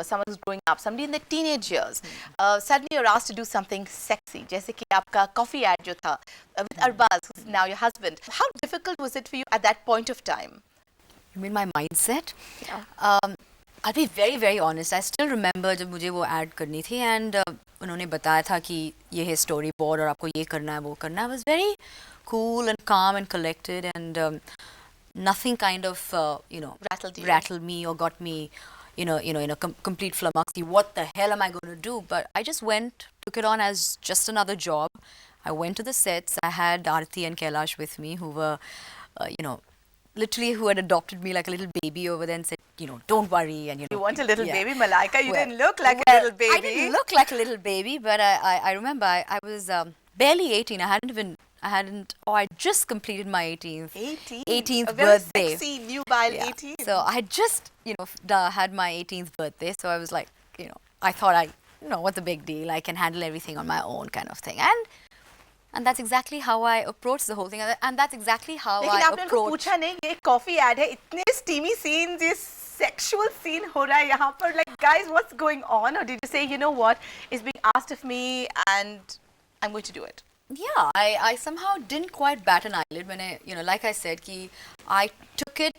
someone who's growing up, somebody in their teenage years, suddenly you're asked to do something sexy, जैसे कि आपका coffee ad जो था with Arbaaz, who's now your husband. How difficult was it for you at that point of time? You mean my mindset? Yeah. I'll be very very honest. I still remember जब मुझे वो ad करनी थी and उन्होंने बताया था कि ये है storyboard और आपको ये करना है वो करना है. I was very cool and calm and collected and nothing kind of rattled me or got me in a complete flummoxy. What the hell am I going to do? But I just took it on as just another job. I went to the sets. I had Aarti and Kailash with me, who were literally who had adopted me like a little baby over there and said, don't worry. And you want a little baby, Malaika? You well, didn't look like a little baby. I didn't look like a little baby, but I remember I was barely 18. I just completed my 18th a very birthday. Sexy, nubile 18. So I had just, had my 18th birthday. So I was like, I thought what's the big deal? I can handle everything on my own kind of thing. And that's exactly how I approached the whole thing. And that's exactly how I approached. लेकिन आपने उनको पूछा नहीं ये coffee ad है इतने steamy scenes ये sexual scene हो रहा है यहाँ पर, like guys what's going on? Or did you say, you know what, it's being asked of me and I'm going to do it? Yeah, I somehow didn't quite bat an eyelid when like I said, I took it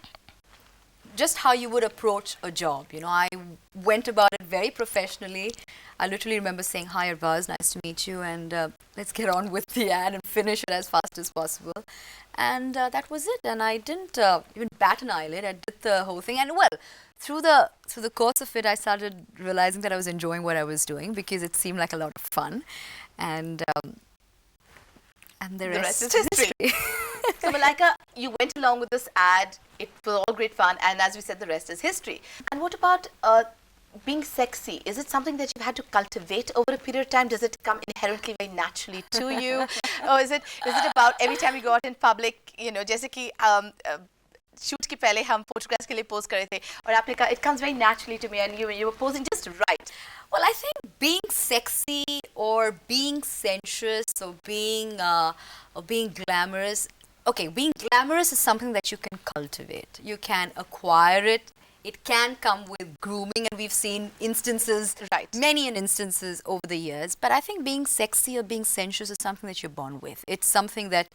just how you would approach a job. I went about it very professionally. I literally remember saying, hi Arbaaz, nice to meet you, and let's get on with the ad and finish it as fast as possible. And that was it. And I didn't even bat an eyelid. I did the whole thing. And well, through the course of it, I started realizing that I was enjoying what I was doing because it seemed like a lot of fun. And the rest is history. So Malaika, you went along with this ad. It was all great fun, and as we said, the rest is history. And what about being sexy? Is it something that you've had to cultivate over a period of time? Does it come inherently very naturally to you? Or is it about every time you go out in public, जैसे कि shoot के पहले हम photographs के लिए pose कर रहे थे और आपने कहा it comes very naturally to me and you were posing just right. Well, I think being sexy or being sensuous or being glamorous. Okay, being glamorous is something that you can cultivate. You can acquire it. It can come with grooming, and we've seen instances, many instances over the years. But I think being sexy or being sensuous is something that you're born with. It's something that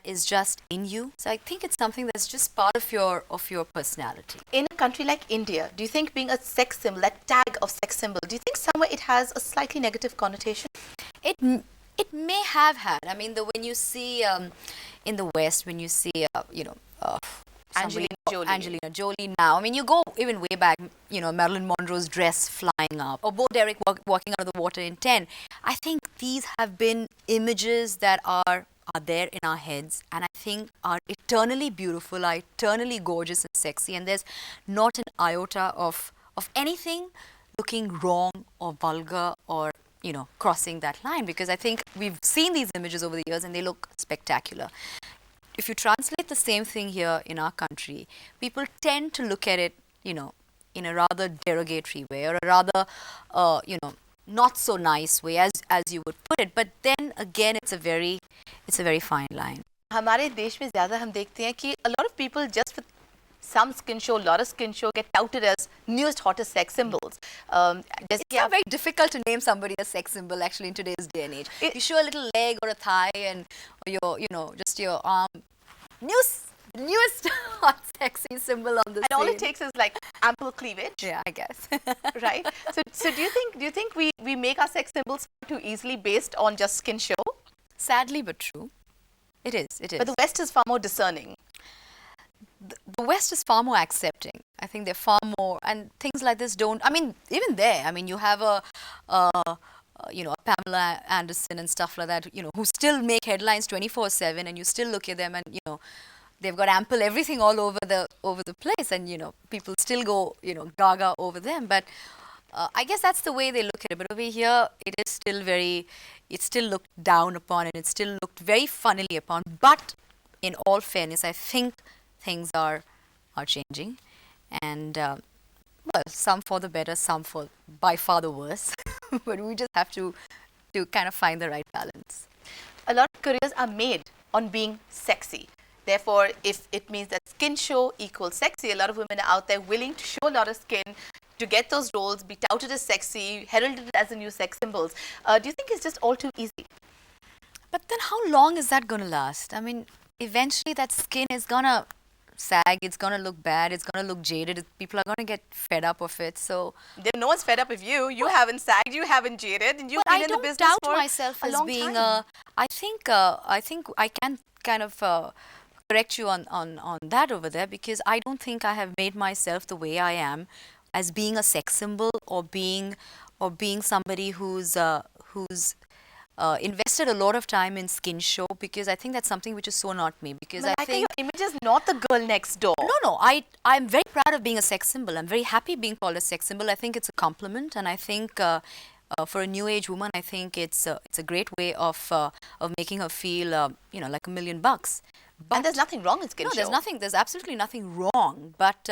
is just in you. So I think it's something that's just part of your personality. In a country like India, do you think being a sex symbol, that tag of sex symbol, do you think somewhere it has a slightly negative connotation? It may have had. I mean, when you see in the West, when you see Angelina Jolie now. I mean, you go even way back, Marilyn Monroe's dress flying up, or Bo Derek walking out of the water in 10. I think these have been images that are there in our heads, and I think are eternally beautiful, are eternally gorgeous and sexy, and there's not an iota of anything looking wrong or vulgar or crossing that line, because I think we've seen these images over the years and they look spectacular. If you translate the same thing here in our country, people tend to look at it, in a rather derogatory way or a rather, not so nice way as you would put it. But then again, it's a very fine line. हमारे देश में ज़्यादा हम देखते हैं कि a lot of people just with some skin show, lot of skin show get touted as newest, hottest sex symbols. It's not very difficult to name somebody a sex symbol actually in today's day and age. You show a little leg or a thigh and just your arm. Newest hot sexy symbol on the scene. And all it takes is like ample cleavage. Yeah, I guess. Right? So do you think we make our sex symbols too easily based on just skin show? Sadly but true. It is. But the West is far more discerning. The West is far more accepting. I think they're far more, and things like this don't. I mean, even there. I mean, you have a Pamela Anderson and stuff like that. Who still make headlines 24/7, and you still look at them, and they've got ample everything all over the place, and people still go gaga over them. But I guess that's the way they look at it. But over here, it's still looked down upon, and it's still looked very funnily upon. But in all fairness, I think things are changing, and well, some for the better, some for by far the worse. But we just have to kind of find the right balance. A lot of careers are made on being sexy. Therefore, if it means that skin show equals sexy, a lot of women are out there willing to show a lot of skin to get those roles, be touted as sexy, heralded as the new sex symbols. Do you think it's just all too easy? But then how long is that going to last? I mean, eventually that skin is going to sag, it's going to look bad, it's going to look jaded, people are going to get fed up of it. So No one's fed up with you. You haven't sagged, you haven't jaded, and you've but been I in the don't business doubt for myself a as long being time. I think I can kind of correct you on that over there, because I don't think I have made myself the way I am as being a sex symbol, or being somebody who's invested a lot of time in skin show, because I think that's something which is so not me, because I Malaika, think your image is not the girl next door. no, I'm very proud of being a sex symbol. I'm very happy being called a sex symbol. I think it's a compliment, and I think for a new age woman, I think it's a great way of making her feel like $1,000,000. And there's nothing wrong with skin No, show. there's absolutely nothing wrong. But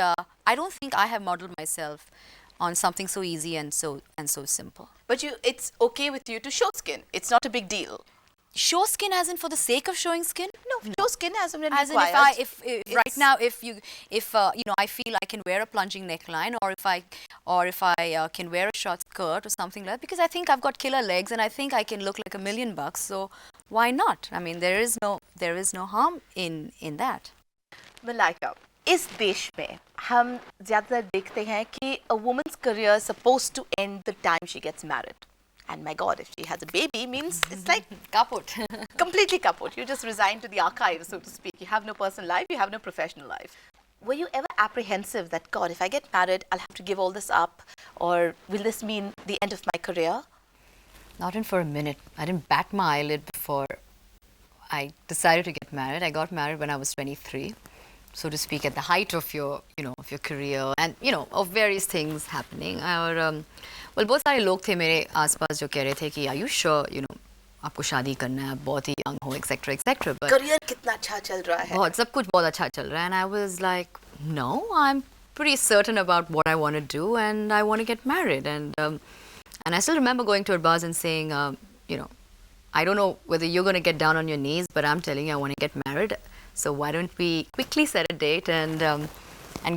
I don't think I have modeled myself on something so easy and so simple. But it's okay with you to show skin. It's not a big deal. Show skin as in for the sake of showing skin? No, show skin as and when As in, required. if right now, if I feel I can wear a plunging neckline, or if I can wear a short skirt or something like that, because I think I've got killer legs and I think I can look like $1,000,000. So why not? I mean, there is no harm in that. Malaika, इस देश में हम ज़्यादातर देखते हैं कि a woman's career is supposed to end the time she gets married. And my God, if she has a baby, means it's like Kaput. completely kaput. You just resign to the archives, so to speak. You have no personal life, you have no professional life. Were you ever apprehensive that, God, if I get married, I'll have to give all this up? Or will this mean the end of my career? Not in for a minute. I didn't bat my eyelid before I decided to get married. I got married when I was 23, so to speak, at the height of your career and of various things happening. और well, बहुत सारे लोग थे मेरे आसपास जो कह रहे थे कि are you sure आपको शादी करना है, बहुत ही young हो, etc etc. But Career कितना अच्छा चल रहा है. बहुत सब कुछ बहुत अच्छा चल रहा है, and I was like, no, I'm pretty certain about what I want to do, and I want to get married. And I still remember going to Arbaaz and saying, I don't know whether you're going to get down on your knees, but I'm telling you, I want to get married. So why don't we quickly set a date and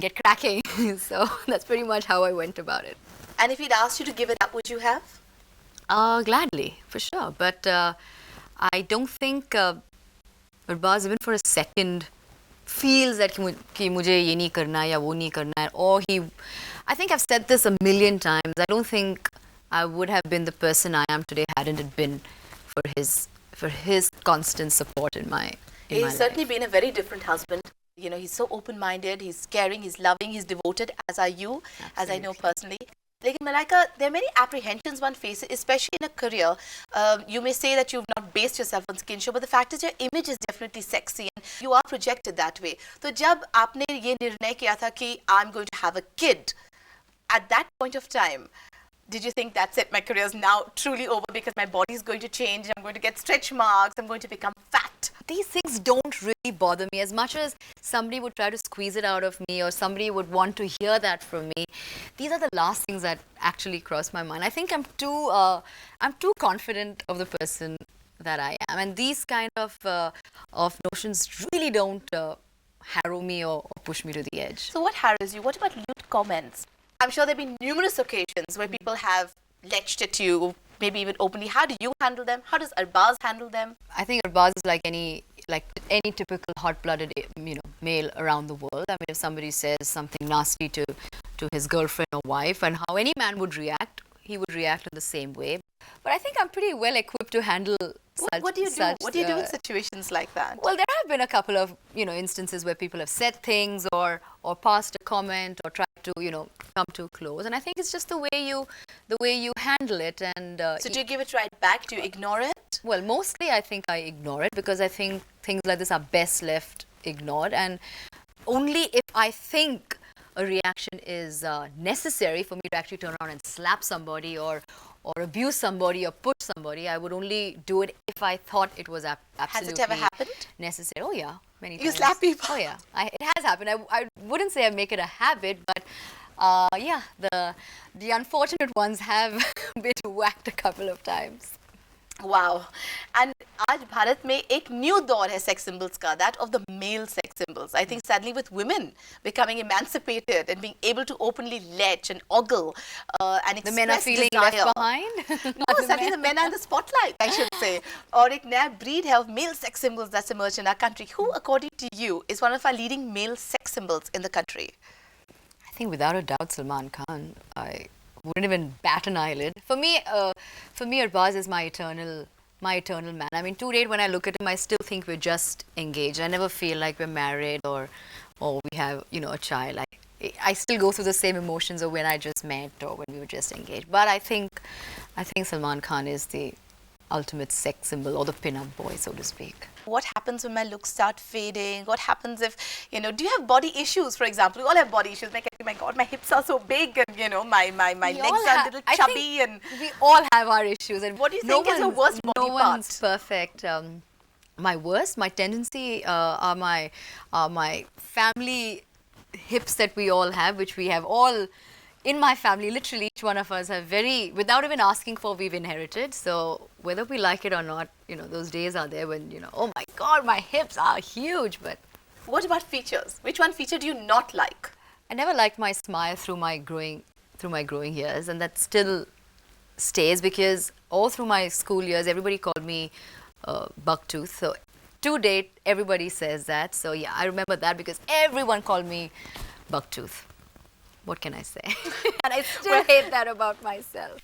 get cracking? So that's pretty much how I went about it. And if he'd asked you to give it up, would you have? Gladly, for sure. But I don't think Arbaaz even for a second feels that कि मुझे ये नहीं करना या वो नहीं करना है, or I think I've said this a million times. I don't think I would have been the person I am today hadn't it been for his constant support in my He's certainly life. been a very different husband. He's so open-minded, he's caring, he's loving, he's devoted, as are you, as I know personally. Like Malaika, there are many apprehensions one faces, especially in a career. You may say that you've not based yourself on skin show, but the fact is your image is definitely sexy and you are projected that way. So जब आपने ये निर्णय किया था कि I'm going to have a kid, at that point of time, did you think that's it, my career is now truly over because my body is going to change, I'm going to get stretch marks, I'm going to become fat? These things don't really bother me as much as somebody would try to squeeze it out of me or somebody would want to hear that from me. These are the last things that actually cross my mind. I think I'm too confident of the person that I am, and these kind of notions really don't harrow me or push me to the edge. So what harrows you? What about lewd comments? I'm sure there have been numerous occasions where people have lectured at you, maybe even openly. How do you handle them? How does Arbaaz handle them? I think Arbaaz is like any typical hot-blooded male around the world. I mean, if somebody says something nasty to his girlfriend or wife, and how any man would react, he would react in the same way. But I think I'm pretty well equipped to handle What do you do? What do you do in situations like that? Well, there have been a couple of instances where people have said things or passed a comment or tried to come too close, and I think it's just the way you handle it. And So do you give it right back? Do you ignore it? well, mostly I think I ignore it because I think things like this are best left ignored, and only if I think a reaction is necessary for me to actually turn around and slap somebody or abuse somebody or push somebody, I would only do it if I thought it was absolutely Has it ever happened? necessary. Oh yeah, many times. You slap people? Oh yeah, it has happened. I wouldn't say I make it a habit, but yeah, the unfortunate ones have been whacked a couple of times. Wow. And आज भारत में एक new दौर है sex symbols का, that of the male sex sex symbols. I think sadly with women becoming emancipated and being able to openly lech and ogle and express The men are feeling desire. left behind. No, sadly the men are in the spotlight, I should say. Or एक नया breed है of male sex symbols that's emerged in our country. Who, according to you, is one of our leading male sex symbols in the country? I think without a doubt, Salman Khan. I wouldn't even bat an eyelid. For me, Arbaaz is my eternal man. I mean, to date, when I look at him, I still think we're just engaged. I never feel like we're married or we have, a child. I still go through the same emotions of when I just met or when we were just engaged. But I think Salman Khan is the ultimate sex symbol or the pin-up boy, so to speak. What happens when my looks start fading? What happens if, do you have body issues, for example? We all have body issues. Like, oh my God, my hips are so big and, my legs are a little chubby. And we all have our issues. And what do you think is your worst body part? No one's perfect. My tendency are my family hips that we all have, which we have all in my family. Literally, each one of us have without even asking for, we've inherited. So whether we like it or not, those days are there when, oh my God, my hips are huge. But what about features? Which one feature do you not like? I never liked my smile through my growing years, and that still stays because all through my school years, everybody called me bucktooth. So to date, everybody says that. So yeah, I remember that because everyone called me bucktooth. What can I say? And I still hate that about myself.